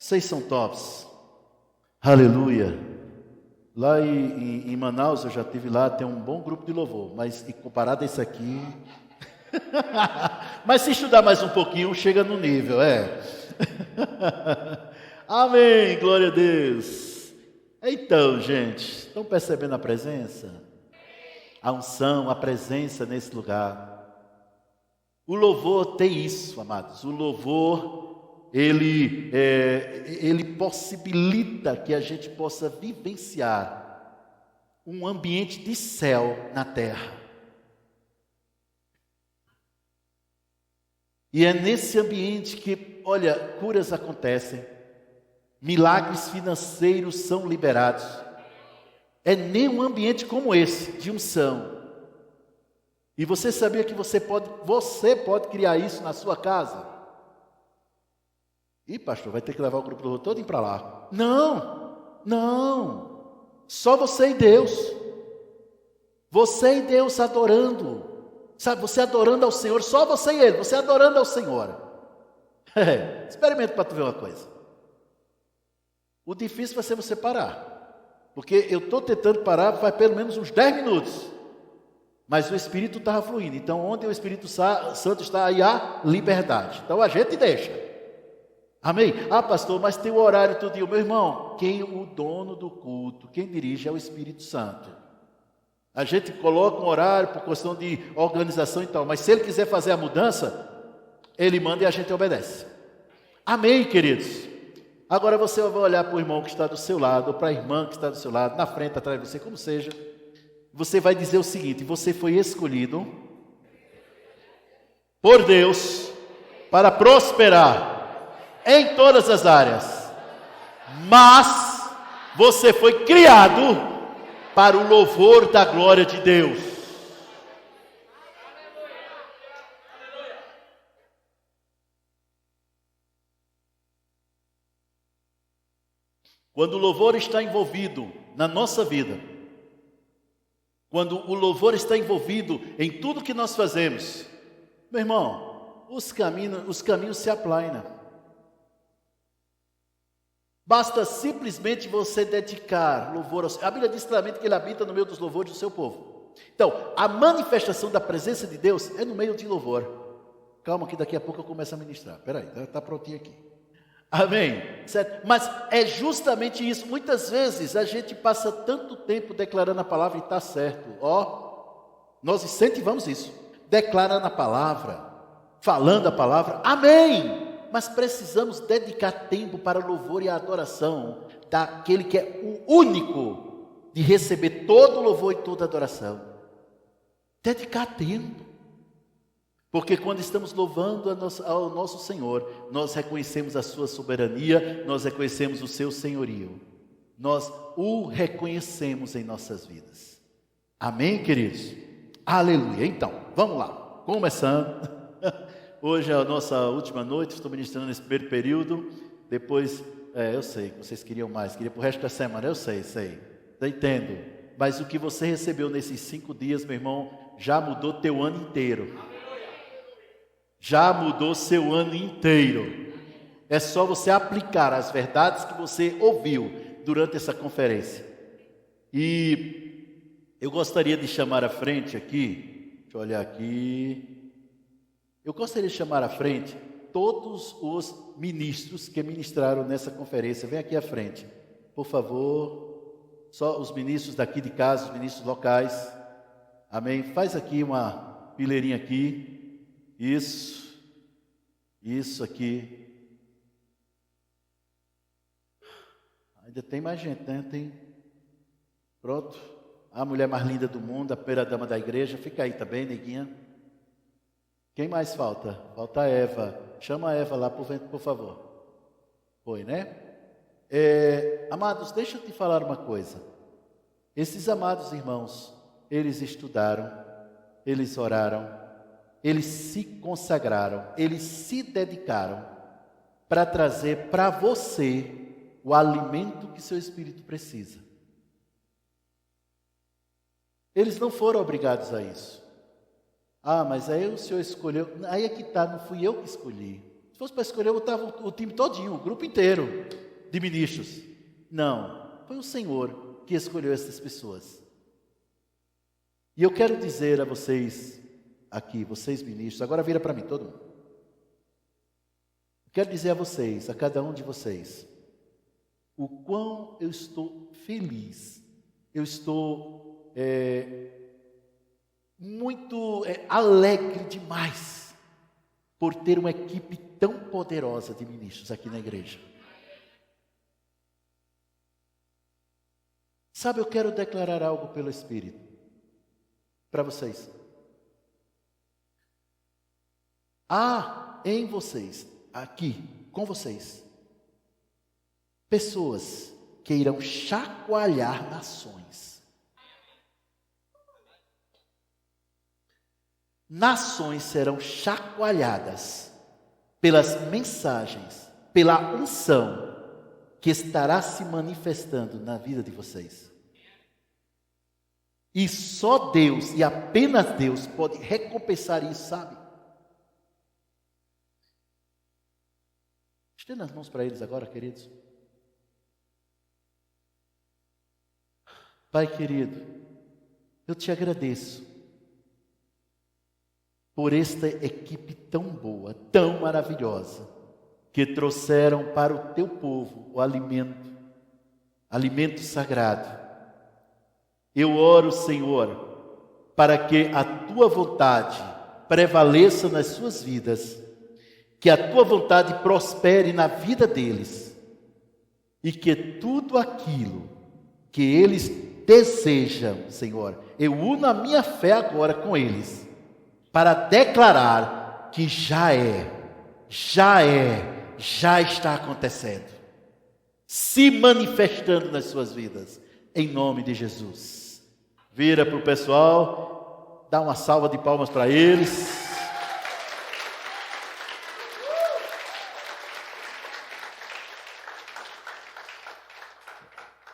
Vocês são tops. Aleluia. Lá em Manaus, eu já estive lá, tem um bom grupo de louvor, mas comparado a esse aqui... Mas se estudar mais um pouquinho, chega no nível, Amém, glória a Deus. Então, gente, estão percebendo a presença? A unção, a presença nesse lugar. O louvor tem isso, amados. O louvor, ele possibilita que a gente possa vivenciar um ambiente de céu na terra. E é nesse ambiente que, olha, curas acontecem, milagres financeiros são liberados. É nem um ambiente como esse, de unção. E você sabia que você pode criar isso na sua casa? Ih, pastor, vai ter que levar o grupo do louvor todo para lá. Não. Só você e Deus. Você e Deus adorando. Sabe, você adorando ao Senhor, só você e Ele, você adorando ao Senhor. Experimenta para tu ver uma coisa. O difícil vai ser você parar. Porque eu estou tentando parar faz pelo menos uns 10 minutos. Mas o Espírito estava fluindo. Então, onde o Espírito Santo está, aí há liberdade. Então, a gente deixa. Amém? Ah, pastor, mas tem o horário todo dia. Meu irmão, o dono do culto, quem dirige é o Espírito Santo. A gente coloca um horário por questão de organização e tal, mas se ele quiser fazer a mudança, ele manda e a gente obedece. Amém, queridos? Agora você vai olhar para o irmão que está do seu lado, ou para a irmã que está do seu lado, na frente, atrás de você, como seja. Você vai dizer o seguinte: você foi escolhido por Deus para prosperar em todas as áreas, mas você foi criado para o louvor da glória de Deus. Quando o louvor está envolvido na nossa vida, quando o louvor está envolvido em tudo que nós fazemos, meu irmão, os caminhos se aplainam. Basta simplesmente você dedicar louvor ao Senhor. A Bíblia diz claramente que Ele habita no meio dos louvores do seu povo. Então, a manifestação da presença de Deus é no meio de louvor. Calma que daqui a pouco eu começo a ministrar. Espera aí, está prontinho aqui. Amém? Certo? Mas é justamente isso. Muitas vezes a gente passa tanto tempo declarando a palavra e está certo. Nós incentivamos isso. Declarando a palavra, falando a palavra. Amém! Mas precisamos dedicar tempo para o louvor e a adoração daquele que é o único de receber todo o louvor e toda a adoração. Dedicar tempo. Porque quando estamos louvando ao nosso Senhor, nós reconhecemos a sua soberania, nós reconhecemos o seu senhorio. Nós o reconhecemos em nossas vidas. Amém, queridos? Aleluia. Então, vamos lá. Começando. Hoje é a nossa última noite, estou ministrando nesse primeiro período. Depois, eu sei que vocês queriam mais, queria para o resto da semana, eu sei, eu entendo. Mas o que você recebeu nesses 5 dias, meu irmão, já mudou teu ano inteiro. Já mudou seu ano inteiro. É só você aplicar as verdades que você ouviu durante essa conferência. E eu gostaria de chamar à frente aqui, deixa eu olhar aqui. Eu gostaria de chamar à frente todos os ministros que ministraram nessa conferência. Vem aqui à frente, por favor. Só os ministros daqui de casa, os ministros locais. Amém? Faz aqui uma fileirinha aqui. Isso aqui. Ainda tem mais gente, né? Pronto. A mulher mais linda do mundo, a primeira dama da igreja. Fica aí também, neguinha. Quem mais falta? Falta a Eva. Chama a Eva lá, por favor. Foi, né? Amados, deixa eu te falar uma coisa. Esses amados irmãos, eles estudaram, eles oraram, eles se consagraram, eles se dedicaram para trazer para você o alimento que seu espírito precisa. Eles não foram obrigados a isso. Ah, mas aí o Senhor escolheu. Aí é que está, não fui eu que escolhi. fosse para escolher, eu botava o time todinho, o grupo inteiro de ministros. Não, foi o Senhor que escolheu essas pessoas. E eu quero dizer a vocês aqui, vocês ministros, agora vira para mim, todo mundo. Eu quero dizer a vocês, a cada um de vocês, o quão eu estou feliz, eu estou muito alegre demais por ter uma equipe tão poderosa de ministros aqui na igreja. Sabe, eu quero declarar algo pelo Espírito para vocês. Há em vocês, aqui, com vocês, pessoas que irão chacoalhar nações. Nações serão chacoalhadas pelas mensagens, pela unção que estará se manifestando na vida de vocês. E só Deus, e apenas Deus, pode recompensar isso, sabe? Estenda as mãos para eles agora, queridos. Pai querido, eu te agradeço por esta equipe tão boa, tão maravilhosa, que trouxeram para o teu povo o alimento sagrado. Eu oro, Senhor, para que a tua vontade prevaleça nas suas vidas, que a tua vontade prospere na vida deles, e que tudo aquilo que eles desejam, Senhor, eu uno a minha fé agora com eles, para declarar que já está acontecendo, se manifestando nas suas vidas, em nome de Jesus. Vira para o pessoal, dá uma salva de palmas para eles.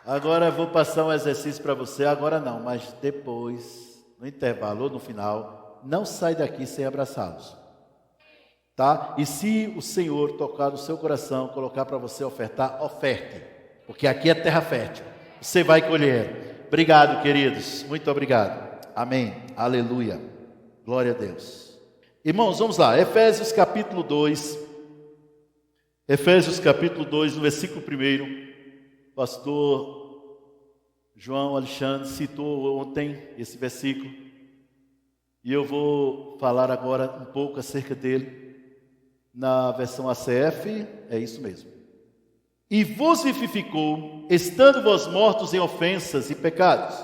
Agora vou passar um exercício para você, agora não, mas depois, no intervalo ou no final, não sai daqui sem abraçá-los. Tá? E se o Senhor tocar no seu coração, colocar para você ofertar, oferte, porque aqui é terra fértil, você vai colher. Obrigado, queridos, muito obrigado. Amém, aleluia, glória a Deus. Irmãos, vamos lá, Efésios capítulo 2, no versículo 1, pastor João Alexandre citou ontem esse versículo, e eu vou falar agora um pouco acerca dele. Na versão ACF, é isso mesmo. E vos vivificou, estando vós mortos em ofensas e pecados,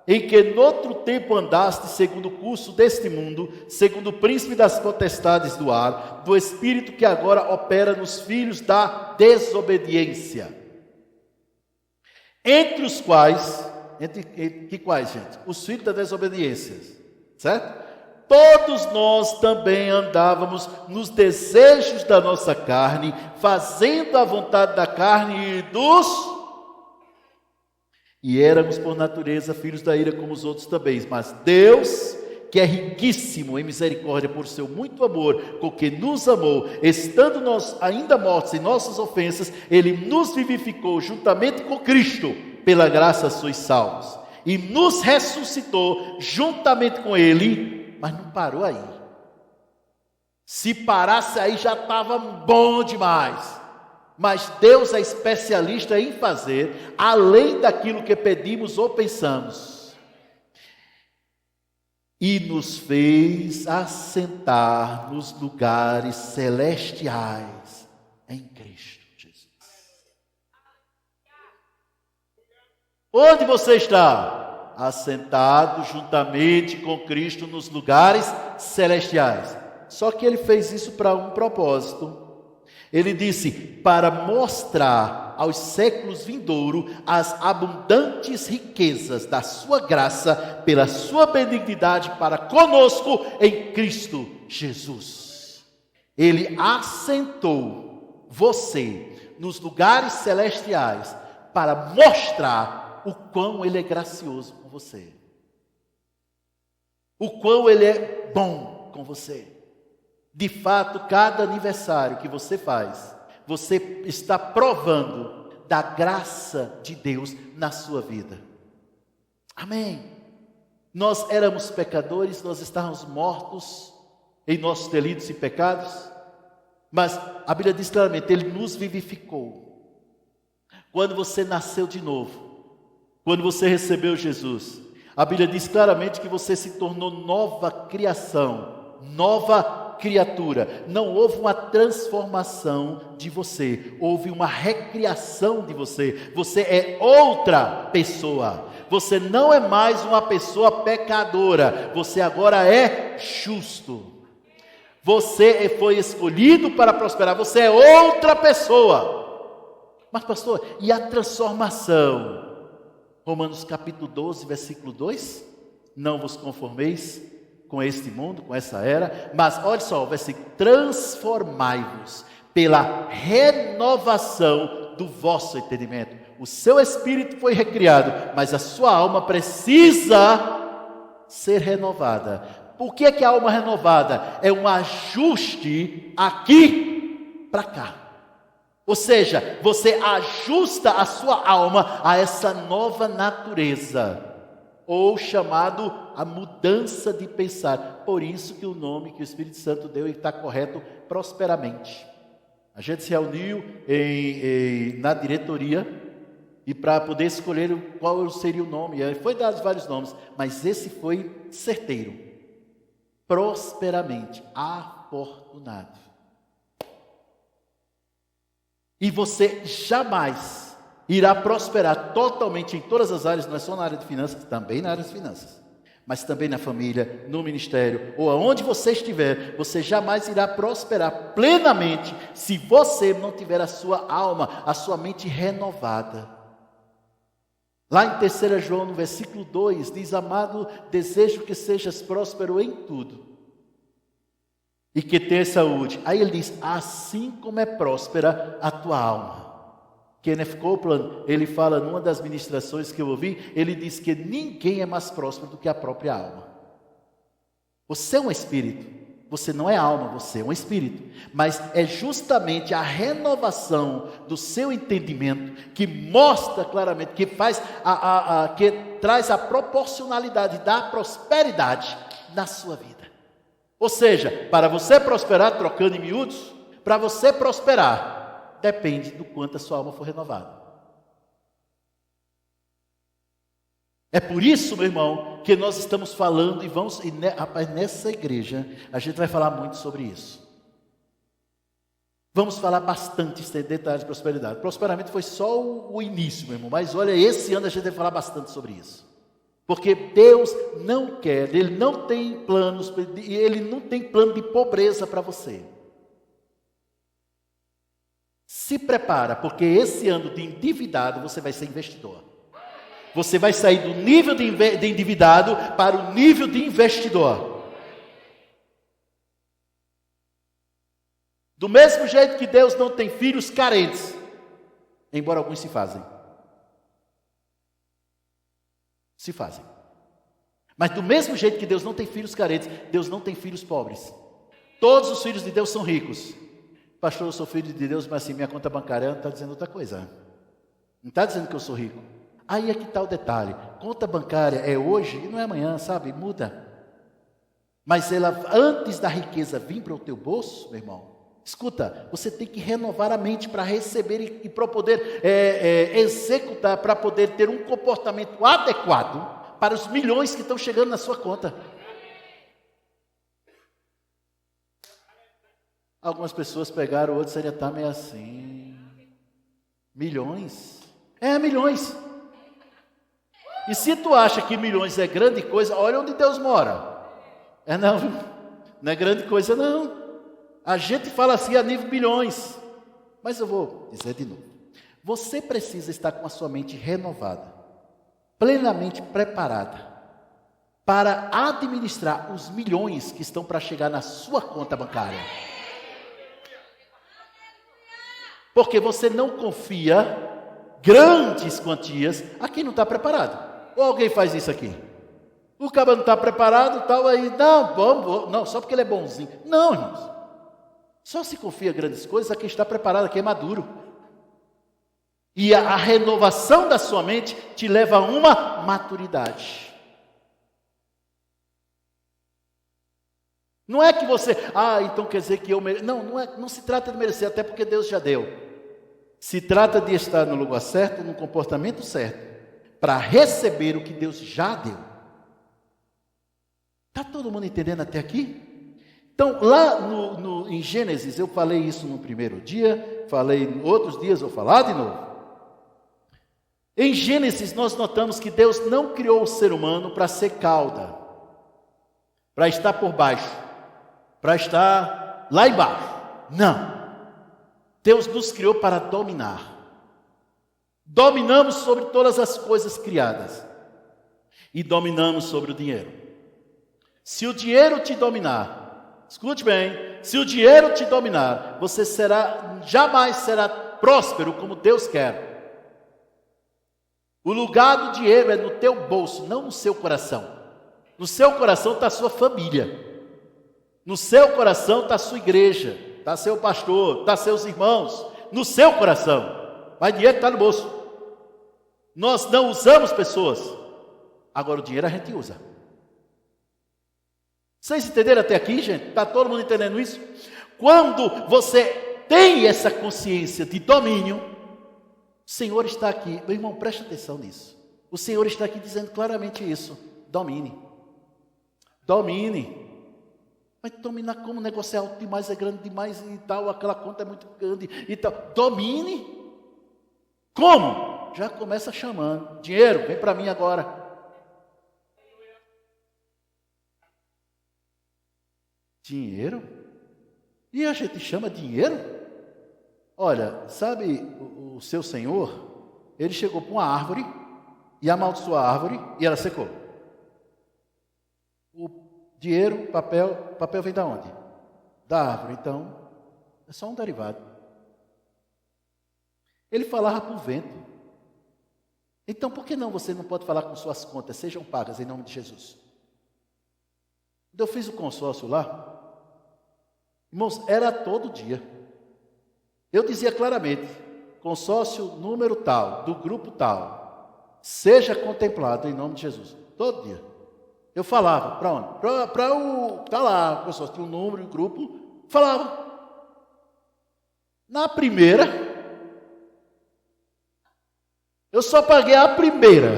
em que noutro tempo andaste segundo o curso deste mundo, segundo o príncipe das potestades do ar, do espírito que agora opera nos filhos da desobediência. Entre os quais, entre quais, gente? Os filhos da desobediência, certo? Todos nós também andávamos nos desejos da nossa carne, fazendo a vontade da carne e éramos por natureza filhos da ira como os outros também. Mas Deus, que é riquíssimo em misericórdia por seu muito amor, com que nos amou, estando nós ainda mortos em nossas ofensas, Ele nos vivificou juntamente com Cristo, pela graça sois salvos, e nos ressuscitou juntamente com Ele. Mas não parou aí. Se parasse aí já estava bom demais. Mas Deus é especialista em fazer além daquilo que pedimos ou pensamos. E nos fez assentar nos lugares celestiais em Cristo Jesus. Onde você está? Assentado juntamente com Cristo nos lugares celestiais. Só que ele fez isso para um propósito. Ele disse, para mostrar aos séculos vindouros as abundantes riquezas da sua graça, pela sua benignidade para conosco em Cristo Jesus. Ele assentou você nos lugares celestiais para mostrar o quão Ele é gracioso com você, o quão Ele é bom com você. De fato, cada aniversário que você faz, você está provando da graça de Deus na sua vida. Amém. Nós éramos pecadores, nós estávamos mortos em nossos delitos e pecados, mas a Bíblia diz claramente, Ele nos vivificou. Quando você nasceu de novo, quando você recebeu Jesus, a Bíblia diz claramente que você se tornou nova criação, nova criatura. Não houve uma transformação de você, houve uma recriação de você. Você é outra pessoa. Você não é mais uma pessoa pecadora, você agora é justo. Você foi escolhido para prosperar, você é outra pessoa. Mas pastor, e a transformação? Romanos capítulo 12, versículo 2. Não vos conformeis com este mundo, com essa era. Mas olha só o versículo. Transformai-vos pela renovação do vosso entendimento. O seu espírito foi recriado, mas a sua alma precisa ser renovada. Por que é a alma renovada? É um ajuste aqui para cá. Ou seja, você ajusta a sua alma a essa nova natureza, ou chamado a mudança de pensar. Por isso que o nome que o Espírito Santo deu está correto, prosperamente. A gente se reuniu na diretoria e para poder escolher qual seria o nome. Foi dado vários nomes, mas esse foi certeiro. Prosperamente, afortunado. E você jamais irá prosperar totalmente em todas as áreas, não é só na área de finanças, também na área de finanças, mas também na família, no ministério, ou aonde você estiver, você jamais irá prosperar plenamente se você não tiver a sua alma, a sua mente renovada. Lá em 3 João, no versículo 2, diz: amado, desejo que sejas próspero em tudo e que tenha saúde. Aí ele diz: assim como é próspera a tua alma. Kenneth Copeland, ele fala numa das ministrações que eu ouvi, ele diz que ninguém é mais próspero do que a própria alma. Você é um espírito. Você não é alma, você é um espírito. Mas é justamente a renovação do seu entendimento que mostra claramente, que faz que traz a proporcionalidade da prosperidade na sua vida. Ou seja, para você prosperar, trocando em miúdos, para você prosperar, depende do quanto a sua alma for renovada. É por isso, meu irmão, que nós estamos falando rapaz, nessa igreja, a gente vai falar muito sobre isso. Vamos falar bastante em detalhes de prosperidade. Prosperamento foi só o início, meu irmão, mas olha, esse ano a gente vai falar bastante sobre isso. Porque Deus não quer, Ele não tem planos, Ele não tem plano de pobreza para você. Se prepara, porque esse ano de endividado você vai ser investidor. Você vai sair do nível de endividado para o nível de investidor. Do mesmo jeito que Deus não tem filhos carentes, embora alguns se fazem. Se fazem. Mas do mesmo jeito que Deus não tem filhos carentes, Deus não tem filhos pobres. Todos os filhos de Deus são ricos. Pastor, eu sou filho de Deus, mas assim, minha conta bancária não está dizendo outra coisa. Não está dizendo que eu sou rico. Aí é que está o detalhe. Conta bancária é hoje e não é amanhã, sabe? Muda. Mas ela, antes da riqueza vir para o teu bolso, meu irmão, escuta, você tem que renovar a mente para receber e para poder executar, para poder ter um comportamento adequado para os milhões que estão chegando na sua conta. Algumas pessoas pegaram, outros ainda está meio assim. Milhões? Milhões. E se tu acha que milhões é grande coisa, olha onde Deus mora. Não é grande coisa não. A gente fala assim a nível milhões. Mas eu vou dizer de novo. Você precisa estar com a sua mente renovada, plenamente preparada, para administrar os milhões que estão para chegar na sua conta bancária. Porque você não confia grandes quantias a quem não está preparado. Ou alguém faz isso aqui? O cara não está preparado, tal, aí, não, vamos, não, só porque ele é bonzinho. Não, irmãos. Só se confia em grandes coisas a quem está preparado, a quem é maduro. E a renovação da sua mente te leva a uma maturidade. Não é que você, então quer dizer que eu mereço. Não se trata de merecer, até porque Deus já deu. Se trata de estar no lugar certo, no comportamento certo, para receber o que Deus já deu. Está todo mundo entendendo até aqui? Então, lá em Gênesis, eu falei isso no primeiro dia, falei em outros dias, vou falar de novo. Em Gênesis, nós notamos que Deus não criou o ser humano para ser cauda, para estar por baixo, para estar lá embaixo. Não. Deus nos criou para dominar. Dominamos sobre todas as coisas criadas. E dominamos sobre o dinheiro. Se o dinheiro te dominar, escute bem, se o dinheiro te dominar, você jamais será próspero como Deus quer. O lugar do dinheiro é no teu bolso, não no seu coração. No seu coração está a sua família. No seu coração está a sua igreja, está seu pastor, está seus irmãos. No seu coração. Mas dinheiro está no bolso. Nós não usamos pessoas. Agora o dinheiro a gente usa. Vocês entenderam até aqui, gente? Está todo mundo entendendo isso? Quando você tem essa consciência de domínio, o Senhor está aqui. Meu irmão, preste atenção nisso. O Senhor está aqui dizendo claramente isso. Domine. Domine. Mas dominar como? O negócio é alto demais, é grande demais e tal, aquela conta é muito grande e tal. Domine. Como? Já começa chamando. Dinheiro, vem para mim agora. Dinheiro? E a gente chama dinheiro? Olha, sabe o seu senhor? Ele chegou para uma árvore e amaldiçoou a árvore e ela secou. O dinheiro, papel vem da onde? Da árvore, então é só um derivado. Ele falava para o vento. Então por que não você não pode falar com suas contas? Sejam pagas em nome de Jesus. Quando eu fiz o consórcio lá, irmãos, era todo dia. Eu dizia claramente, consórcio número tal, do grupo tal, seja contemplado em nome de Jesus. Todo dia. Eu falava, para onde? Para o... Está lá, o consórcio tinha um número, um grupo. Falava. Na primeira, eu só paguei a primeira.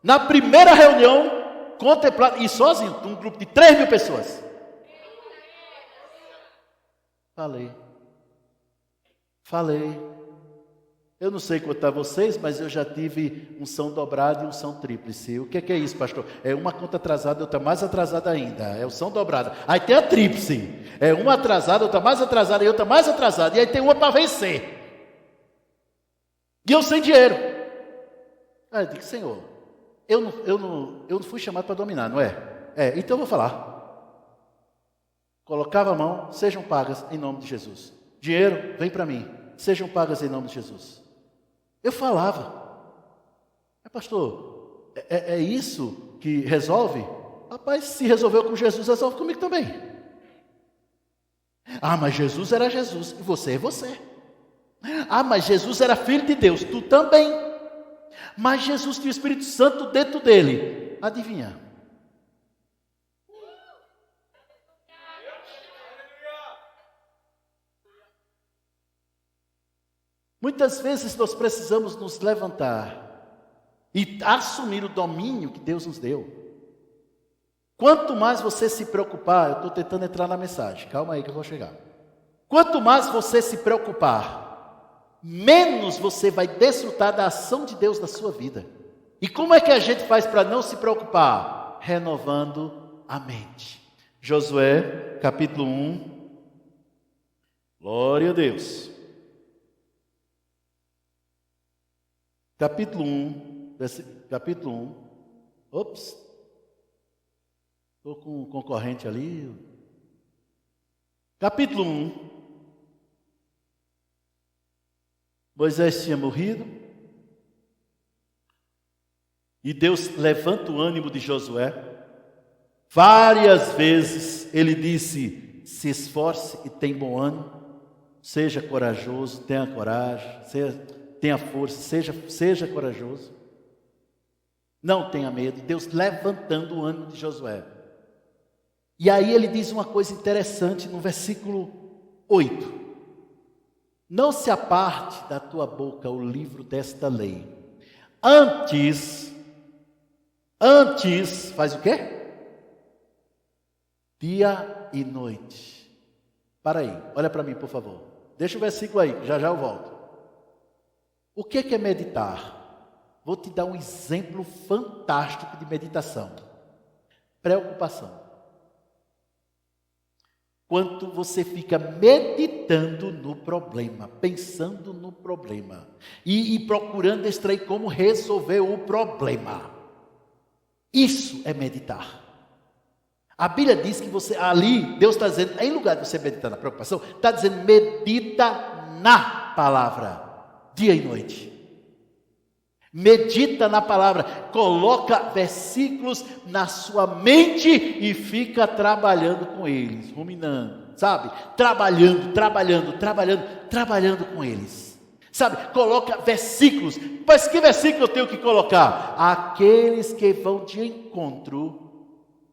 Na primeira reunião, contemplado, e sozinho, um grupo de 3.000 pessoas. Falei. Eu não sei contar vocês, mas eu já tive unção dobrada e unção tríplice. O que é isso, pastor? É uma conta atrasada, outra mais atrasada ainda. É unção dobrada. Aí tem a tríplice. É uma atrasada, outra mais atrasada e outra mais atrasada. E aí tem uma para vencer. E eu sem dinheiro. Aí eu digo, Senhor, eu não fui chamado para dominar, não é? Então eu vou falar. Colocava a mão, sejam pagas em nome de Jesus. Dinheiro, vem para mim, sejam pagas em nome de Jesus. Eu falava. Pastor, é isso que resolve? Rapaz, se resolveu com Jesus, resolve comigo também. Mas Jesus era Jesus, e você é você. Mas Jesus era filho de Deus, tu também. Mas Jesus tinha o Espírito Santo dentro dele. Adivinha? Muitas vezes nós precisamos nos levantar e assumir o domínio que Deus nos deu. Quanto mais você se preocupar, eu estou tentando entrar na mensagem, calma aí que eu vou chegar. Quanto mais você se preocupar, menos você vai desfrutar da ação de Deus na sua vida. E como é que a gente faz para não se preocupar? Renovando a mente. Josué, capítulo 1. Glória a Deus. Capítulo 1, capítulo 1. Ops. Estou com um concorrente ali. Capítulo 1. Moisés tinha morrido. E Deus levanta o ânimo de Josué. Várias vezes ele disse: se esforce e tenha bom ânimo, seja corajoso, tenha coragem, tenha força, seja corajoso. Não tenha medo. Deus levantando o ânimo de Josué. E aí ele diz uma coisa interessante no versículo 8. Não se aparte da tua boca o livro desta lei. Antes, faz o quê? Dia e noite. Para aí, olha para mim, por favor. Deixa o versículo aí, já eu volto. O que é meditar? Vou te dar um exemplo fantástico de meditação. Preocupação. Quando você fica meditando no problema, pensando no problema e procurando extrair como resolver o problema. Isso é meditar. A Bíblia diz que você, ali, Deus está dizendo, em lugar de você meditar na preocupação, está dizendo, medita na palavra, dia e noite. Medita na palavra, coloca versículos na sua mente e fica trabalhando com eles, ruminando, sabe? Trabalhando com eles. Sabe, coloca versículos. Mas que versículo eu tenho que colocar? Aqueles que vão de encontro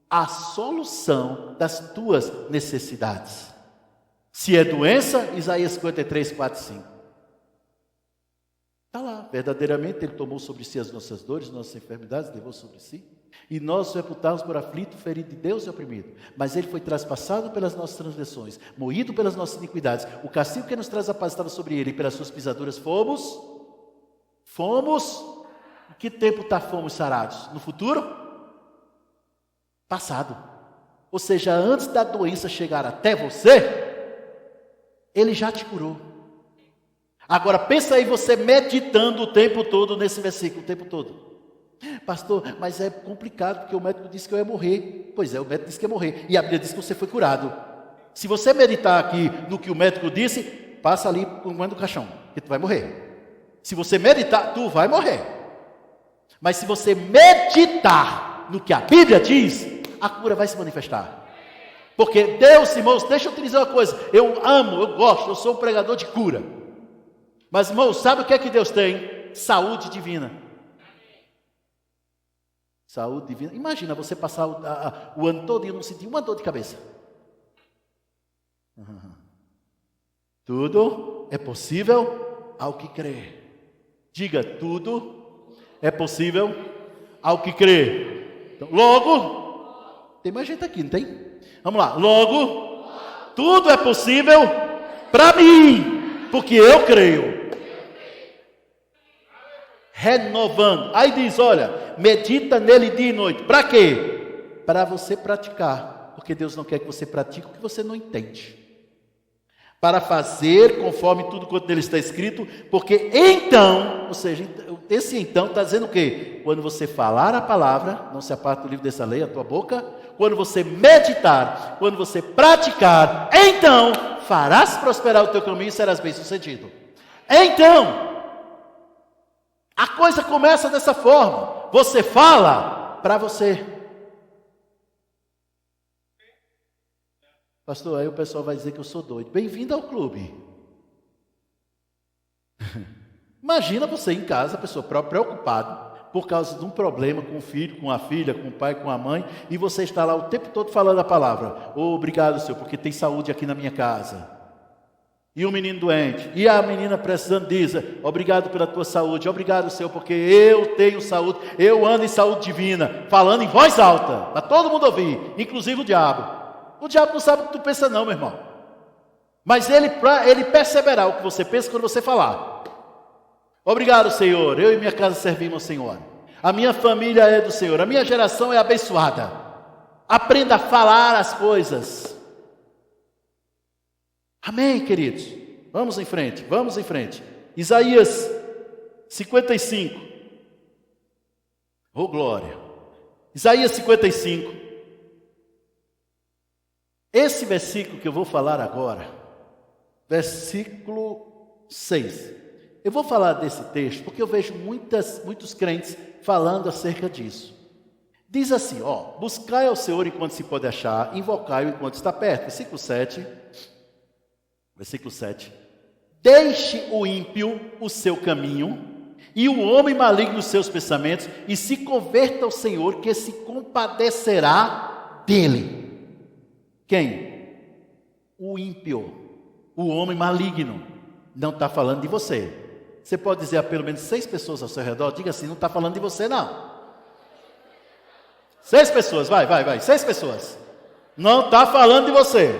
à solução das tuas necessidades. Se é doença, Isaías 53, 4, 5. Está lá, verdadeiramente Ele tomou sobre si as nossas dores, nossas enfermidades, levou sobre si. E nós o reputamos por aflito, ferido de Deus e oprimido. Mas Ele foi traspassado pelas nossas transgressões, moído pelas nossas iniquidades. O castigo que nos traz a paz estava sobre Ele, e pelas suas pisaduras fomos. Em que tempo fomos sarados? No futuro? Passado. Ou seja, antes da doença chegar até você, Ele já te curou. Agora pensa aí você meditando o tempo todo nesse versículo, o tempo todo. Pastor, mas é complicado porque o médico disse que eu ia morrer. Pois é, o médico disse que ia morrer e a Bíblia diz que você foi curado. Se você meditar aqui no que o médico disse, passa ali por um do caixão, que tu vai morrer. Se você meditar, tu vai morrer. Mas se você meditar no que a Bíblia diz, a cura vai se manifestar. Porque Deus, irmãos, deixa eu te dizer uma coisa, eu amo, eu gosto, eu sou um pregador de cura. Mas, irmãos, sabe o que é que Deus tem? Saúde divina. Saúde divina. Imagina você passar o ano todo e não sentir uma dor de cabeça. Tudo é possível ao que crê. Diga, tudo é possível ao que crê. Então, logo, tem mais gente aqui, não tem? Vamos lá, logo, tudo é possível para mim, porque eu creio. Renovando. Aí diz, olha, medita nele dia e noite. Para quê? Para você praticar. Porque Deus não quer que você pratique o que você não entende. Para fazer conforme tudo quanto nele está escrito. Porque então, ou seja, esse então está dizendo o quê? Quando você falar a palavra, não se aparte do livro dessa lei, a tua boca. Quando você meditar, quando você praticar, então farás prosperar o teu caminho e serás bem-sucedido. Então, a coisa começa dessa forma. Você fala para você. Pastor, aí o pessoal vai dizer que eu sou doido. Bem-vindo ao clube. Imagina você em casa, a pessoa preocupada por causa de um problema com o filho, com a filha, com o pai, com a mãe, e você está lá o tempo todo falando a palavra. Oh, obrigado, Senhor, porque tem saúde aqui na minha casa. E o menino doente, e a menina precisando diz, obrigado pela tua saúde, obrigado, Senhor, porque eu tenho saúde, eu ando em saúde divina, falando em voz alta, para todo mundo ouvir, inclusive o diabo. O diabo não sabe o que tu pensa não, meu irmão. Mas ele perceberá o que você pensa quando você falar. Obrigado, Senhor, eu e minha casa servimos ao Senhor. A minha família é do Senhor, a minha geração é abençoada. Aprenda a falar as coisas. Amém, queridos? Vamos em frente. Isaías 55. Oh, glória. Isaías 55. Esse versículo que eu vou falar agora, versículo 6. Eu vou falar desse texto porque eu vejo muitos crentes falando acerca disso. Diz assim, ó, buscai ao Senhor enquanto se pode achar, invocai-o enquanto está perto. Versículo 7. Deixe o ímpio o seu caminho, e o homem maligno os seus pensamentos, e se converta ao Senhor, que se compadecerá dele. Quem? O ímpio, o homem maligno. Não está falando de você. Você pode dizer a pelo menos 6 pessoas ao seu redor, diga assim, não está falando de você não. 6 pessoas, vai, 6 pessoas. Não está falando de você.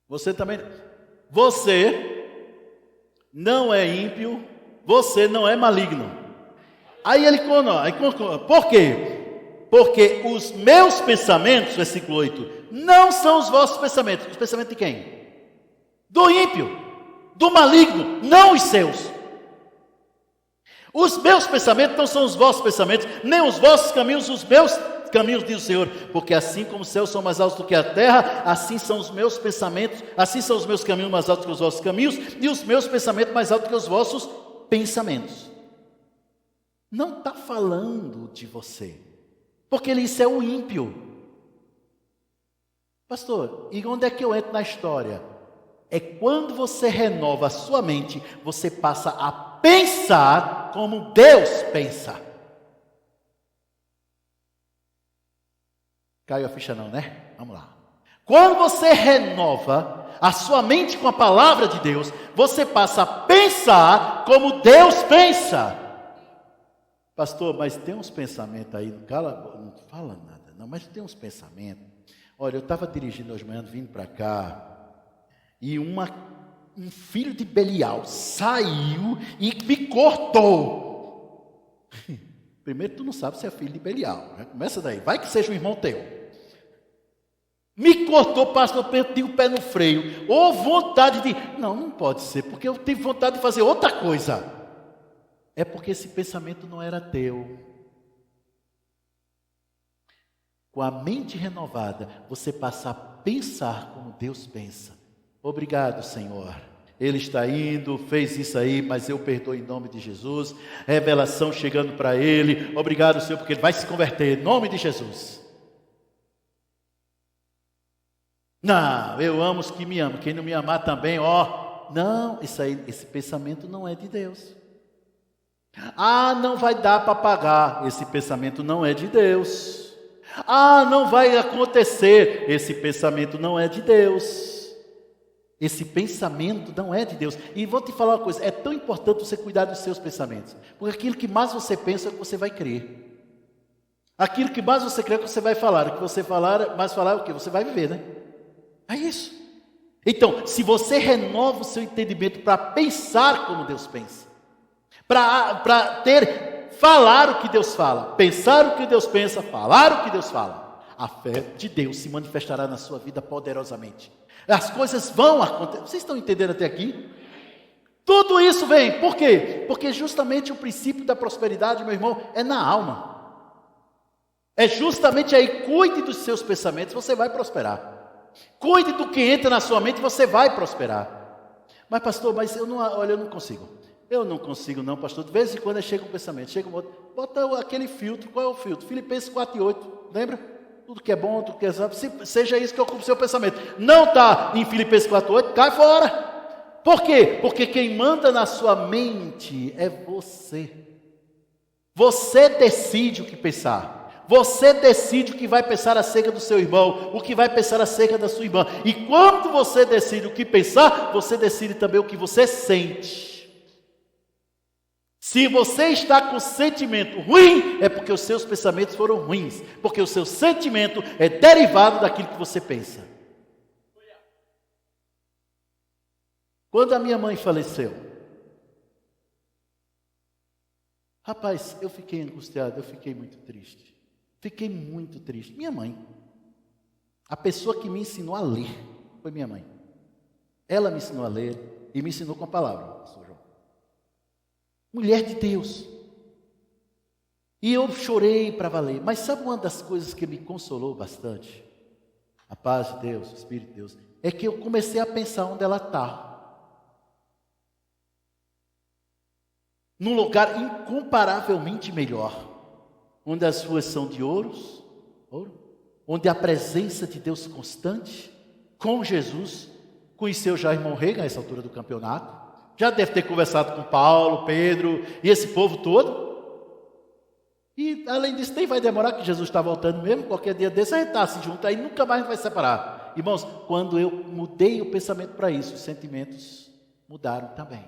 Você também. Você não é ímpio, você não é maligno. Aí ele conta, por quê? Porque os meus pensamentos, versículo 8, não são os vossos pensamentos. Os pensamentos de quem? Do ímpio, do maligno, não os seus. Os meus pensamentos não são os vossos pensamentos, nem os vossos caminhos, os meus caminhos, diz o Senhor. Porque assim como os céus são mais altos do que a terra, assim são os meus pensamentos, assim são os meus caminhos mais altos que os vossos caminhos, e os meus pensamentos mais altos que os vossos pensamentos. Não está falando de você, porque isso é o ímpio. Pastor, e onde é que eu entro na história? É quando você renova a sua mente, você passa a pensar como Deus pensa. Caiu a ficha não, né? Vamos lá. Quando você renova a sua mente com a palavra de Deus, você passa a pensar como Deus pensa. Pastor, mas tem uns pensamentos aí, não fala nada, não, mas tem uns pensamentos. Olha, eu estava dirigindo hoje de manhã, vindo para cá, e um filho de Belial saiu e me cortou. Primeiro, tu não sabe se é filho de Belial, né? Começa daí, vai que seja um irmão teu. Me cortou, passou o pé no freio, ou vontade de... Não pode ser, porque eu tive vontade de fazer outra coisa. É porque esse pensamento não era teu. Com a mente renovada, você passa a pensar como Deus pensa. Obrigado, Senhor. Ele está indo, fez isso aí, mas eu perdoo em nome de Jesus. Revelação chegando para ele. Obrigado, Senhor, porque ele vai se converter em nome de Jesus. Não, eu amo os que me amam. Quem não me amar também, ó. Não, esse pensamento não é de Deus. Ah, não vai dar para pagar. Esse pensamento não é de Deus. Ah, não vai acontecer. Esse pensamento não é de Deus. Esse pensamento não é de Deus. E vou te falar uma coisa, é tão importante você cuidar dos seus pensamentos. Porque aquilo que mais você pensa é o que você vai crer. Aquilo que mais você crê é o que você vai falar. O que você mais falar é o que? Você vai viver, né? É isso. Então, se você renova o seu entendimento para pensar como Deus pensa, falar o que Deus fala, pensar o que Deus pensa, falar o que Deus fala, a fé de Deus se manifestará na sua vida poderosamente. As coisas vão acontecer. Vocês estão entendendo até aqui? Tudo isso vem, por quê? Porque justamente o princípio da prosperidade, meu irmão, é na alma. É justamente aí, cuide dos seus pensamentos, você vai prosperar. Cuide do que entra na sua mente, você vai prosperar. Mas pastor, eu não consigo. Eu não consigo não, pastor. De vez em quando chega um pensamento, chega um outro. Bota aquele filtro, qual é o filtro? Filipenses 4:8, lembra? Tudo que é bom, tudo que é exato, seja isso que ocupe o seu pensamento. Não está em Filipenses 4:8, cai fora. Por quê? Porque quem manda na sua mente é você. Você decide o que pensar. Você decide o que vai pensar acerca do seu irmão, o que vai pensar acerca da sua irmã. E quando você decide o que pensar, você decide também o que você sente. Se você está com sentimento ruim, é porque os seus pensamentos foram ruins. Porque o seu sentimento é derivado daquilo que você pensa. Quando a minha mãe faleceu, rapaz, eu fiquei angustiado, eu fiquei muito triste. Fiquei muito triste. Minha mãe, a pessoa que me ensinou a ler, foi minha mãe. Ela me ensinou a ler e me ensinou com a palavra, pastor João. Mulher de Deus. E eu chorei para valer. Mas sabe uma das coisas que me consolou bastante? A paz de Deus, o Espírito de Deus, é que eu comecei a pensar onde ela está. num lugar incomparavelmente melhor, onde as ruas são de ouro, onde a presença de Deus constante, com Jesus. Conheceu já o irmão Reagan a essa altura do campeonato, já deve ter conversado com Paulo, Pedro e esse povo todo. E além disso, nem vai demorar, que Jesus está voltando mesmo. Qualquer dia desse a gente está se junto, aí nunca mais vai separar. Irmãos, quando eu mudei o pensamento para isso, os sentimentos mudaram também.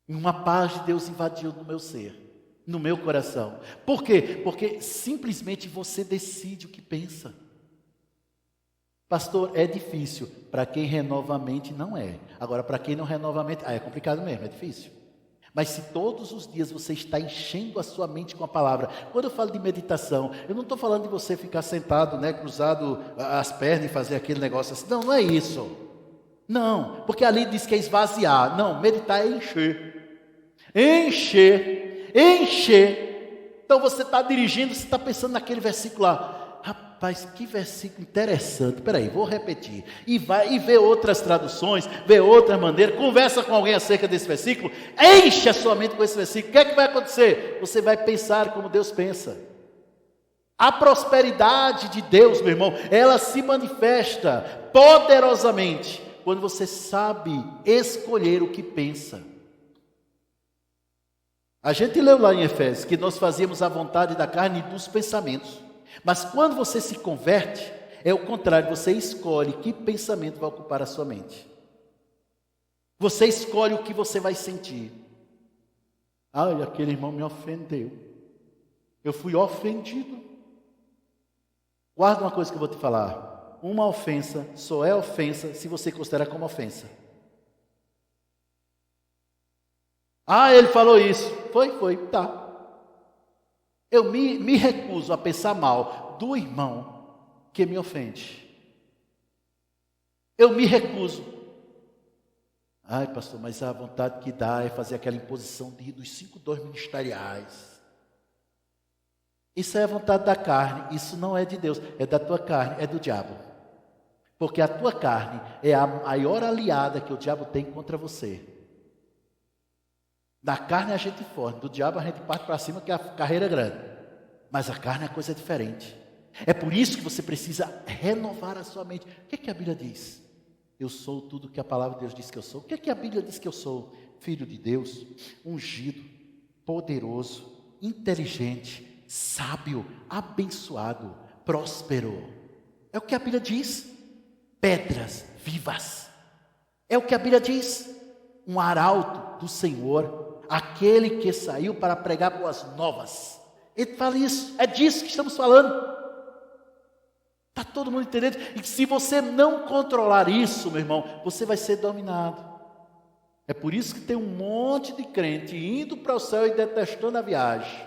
Uma paz de Deus invadiu no meu ser, no meu coração. Por quê? Porque simplesmente você decide o que pensa. Pastor, é difícil. Para quem renova a mente, não é. Agora, para quem não renova a mente, é complicado mesmo, é difícil. Mas se todos os dias você está enchendo a sua mente com a palavra. Quando eu falo de meditação, eu não estou falando de você ficar sentado, cruzado as pernas e fazer aquele negócio assim. Não, não é isso. Não, porque ali diz que é esvaziar. Não, meditar é encher. Encher. Então você está dirigindo, você está pensando naquele versículo lá. Rapaz, que versículo interessante. Peraí, vou repetir. E vai e vê outras traduções, vê outra maneira, conversa com alguém acerca desse versículo, enche a sua mente com esse versículo. O que é que vai acontecer? Você vai pensar como Deus pensa. A prosperidade de Deus, meu irmão, ela se manifesta poderosamente quando você sabe escolher o que pensa. A gente leu lá em Efésios que nós fazíamos a vontade da carne e dos pensamentos. Mas quando você se converte, é o contrário, você escolhe que pensamento vai ocupar a sua mente. Você escolhe o que você vai sentir. Ai, aquele irmão me ofendeu. Eu fui ofendido. Guarda uma coisa que eu vou te falar. Uma ofensa só é ofensa se você considerar como ofensa. Ah, ele falou isso. Foi, tá. Eu me recuso a pensar mal do irmão que me ofende. Eu me recuso. Ai, pastor, mas a vontade que dá é fazer aquela imposição dos 5 dons ministeriais. Isso é a vontade da carne, isso não é de Deus, é da tua carne, é do diabo. Porque a tua carne é a maior aliada que o diabo tem contra você. Da carne a gente foge, do diabo a gente parte para cima, que a carreira é grande. Mas a carne é coisa diferente. É por isso que você precisa renovar a sua mente. O que é que a Bíblia diz? Eu sou tudo que a palavra de Deus diz que eu sou. O que é que a Bíblia diz que eu sou? Filho de Deus, ungido, poderoso, inteligente, sábio, abençoado, próspero. É o que a Bíblia diz. Pedras vivas. É o que a Bíblia diz. Um arauto do Senhor, aquele que saiu para pregar boas novas. Ele fala isso, é disso que estamos falando. Está todo mundo entendendo? E se você não controlar isso, meu irmão, você vai ser dominado. É por isso que tem um monte de crente indo para o céu e detestando a viagem.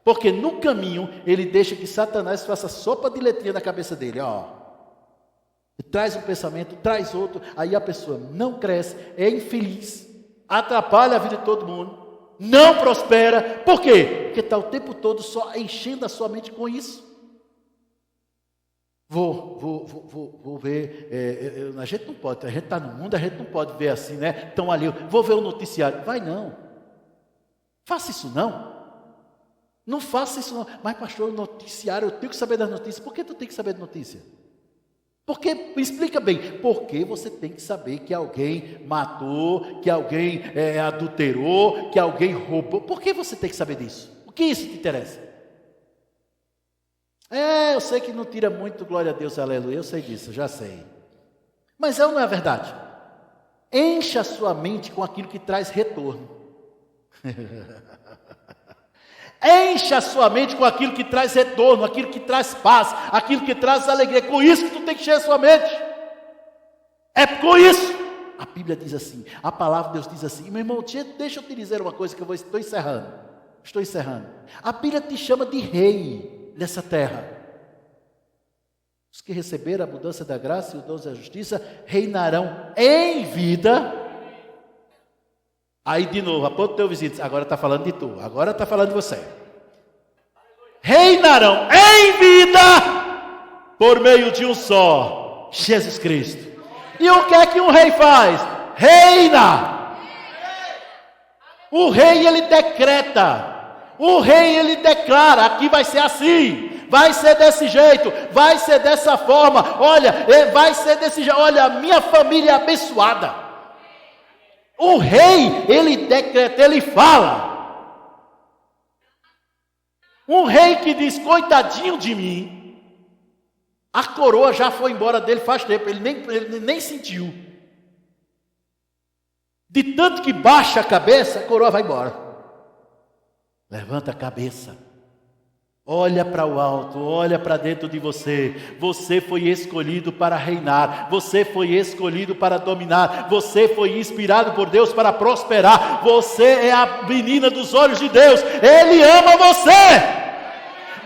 Porque no caminho ele deixa que Satanás faça sopa de letrinha na cabeça dele, E traz um pensamento, traz outro, aí a pessoa não cresce, é infeliz, atrapalha a vida de todo mundo, não prospera. Por quê? Porque está o tempo todo só enchendo a sua mente com isso. Vou ver, a gente não pode, a gente está no mundo, a gente não pode ver assim, tão ali, vou ver o noticiário. Vai não, faça isso não faça isso não. Mas pastor, o noticiário, eu tenho que saber das notícias. Por que tu tem que saber de notícia? Porque, explica bem, porque você tem que saber que alguém matou, que alguém adulterou, que alguém roubou. Por que você tem que saber disso? O que isso te interessa? Eu sei que não tira muito, glória a Deus, aleluia, eu sei disso, eu já sei. Mas não é verdade. Encha a sua mente com aquilo que traz retorno. Encha a sua mente com aquilo que traz retorno, aquilo que traz paz, aquilo que traz alegria. Com isso que tu tem que encher a sua mente. É com isso. A Bíblia diz assim, a palavra de Deus diz assim. Meu irmão, deixa eu te dizer uma coisa que estou encerrando. A Bíblia te chama de rei nessa terra. Os que receberam a mudança da graça e o dom da justiça reinarão em vida. Aí de novo, aponta o teu vizinho, agora está falando de tu, agora está falando de você. Reinarão em vida por meio de um só, Jesus Cristo. E o que é que um rei faz? Reina. O rei, ele decreta. O rei, ele declara, aqui vai ser assim, vai ser desse jeito, vai ser dessa forma, olha, vai ser desse jeito, olha, a minha família é abençoada. O rei, ele decreta, ele fala. Um rei que diz, coitadinho de mim, a coroa já foi embora dele faz tempo, ele nem sentiu. De tanto que baixa a cabeça, a coroa vai embora. Levanta a cabeça, olha para o alto, olha para dentro de você. Você foi escolhido para reinar, você foi escolhido para dominar, você foi inspirado por Deus para prosperar. Você é a menina dos olhos de Deus, Ele ama você,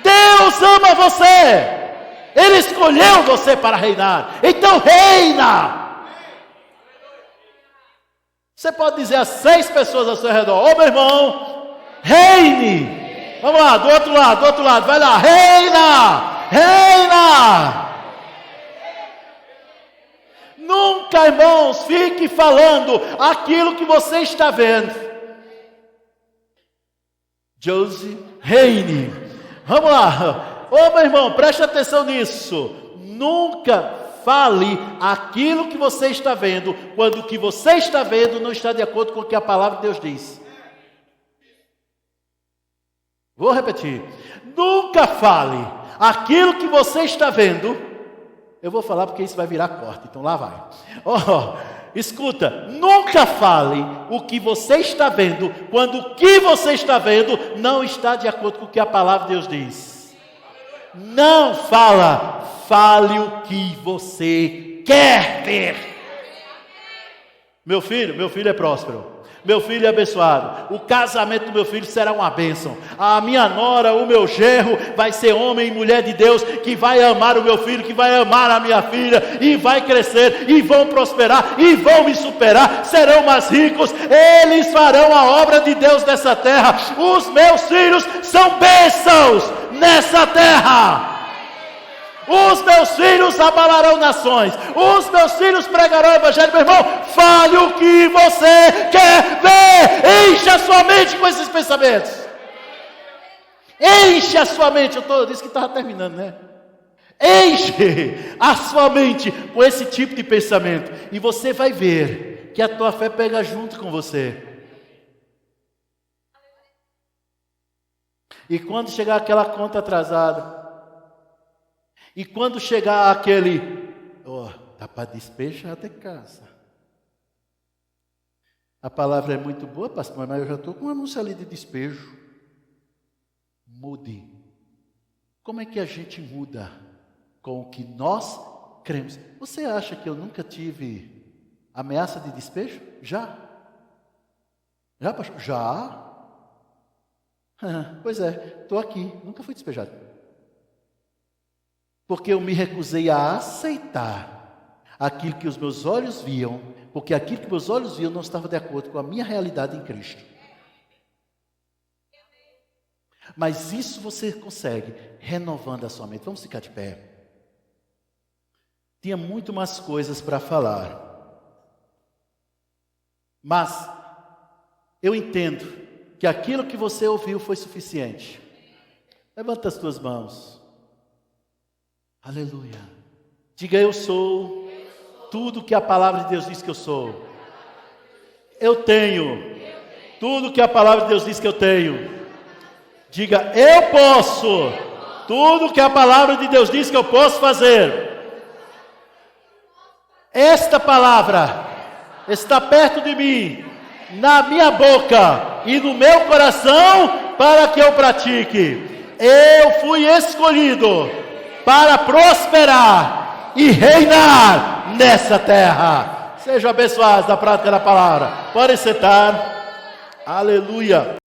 Deus ama você, Ele escolheu você para reinar, então reina. Você pode dizer a 6 pessoas ao seu redor, ô meu irmão, reine. Vamos lá, do outro lado, vai lá, reina, reina. Nunca, irmãos, fique falando aquilo que você está vendo. Josie, reine. Vamos lá, ô meu irmão, preste atenção nisso. Nunca fale aquilo que você está vendo, quando o que você está vendo não está de acordo com o que a palavra de Deus diz. Vou repetir, nunca fale aquilo que você está vendo. Eu vou falar porque isso vai virar corte, então lá vai. Escuta, nunca fale o que você está vendo, quando o que você está vendo não está de acordo com o que a palavra de Deus diz. Não fale o que você quer ver. Meu filho é próspero. Meu filho é abençoado. O casamento do meu filho será uma bênção. A minha nora, o meu genro, vai ser homem e mulher de Deus, que vai amar o meu filho, que vai amar a minha filha, e vai crescer, e vão prosperar, e vão me superar, serão mais ricos, eles farão a obra de Deus nessa terra. Os meus filhos são bênçãos nessa terra. Os meus filhos abalarão nações. Os meus filhos pregarão o evangelho. Meu irmão, fale o que você quer ver. Enche a sua mente com esses pensamentos. Enche a sua mente. Eu disse que estava terminando, né? Enche a sua mente com esse tipo de pensamento, e você vai ver que a tua fé pega junto com você. E quando chegar aquela conta atrasada, e quando chegar aquele, dá para despejar até casa. A palavra é muito boa, pastor, mas eu já estou com um anúncio ali de despejo. Mude. Como é que a gente muda? Com o que nós cremos. Você acha que eu nunca tive ameaça de despejo? Já? Já, pastor? Já? Pois é, estou aqui, nunca fui despejado. Porque eu me recusei a aceitar aquilo que os meus olhos viam, porque aquilo que meus olhos viam não estava de acordo com a minha realidade em Cristo. Mas isso você consegue renovando a sua mente. Vamos ficar de pé. Tinha muito mais coisas para falar, mas eu entendo que aquilo que você ouviu foi suficiente. Levanta as tuas mãos. Aleluia. Diga: eu sou tudo que a palavra de Deus diz que eu sou. Eu tenho tudo que a palavra de Deus diz que eu tenho. Diga: eu posso tudo que a palavra de Deus diz que eu posso fazer. Esta palavra está perto de mim, na minha boca e no meu coração, para que eu pratique. Eu fui escolhido para prosperar e reinar nessa terra. Sejam abençoados da prática da palavra. Podem sentar. Aleluia.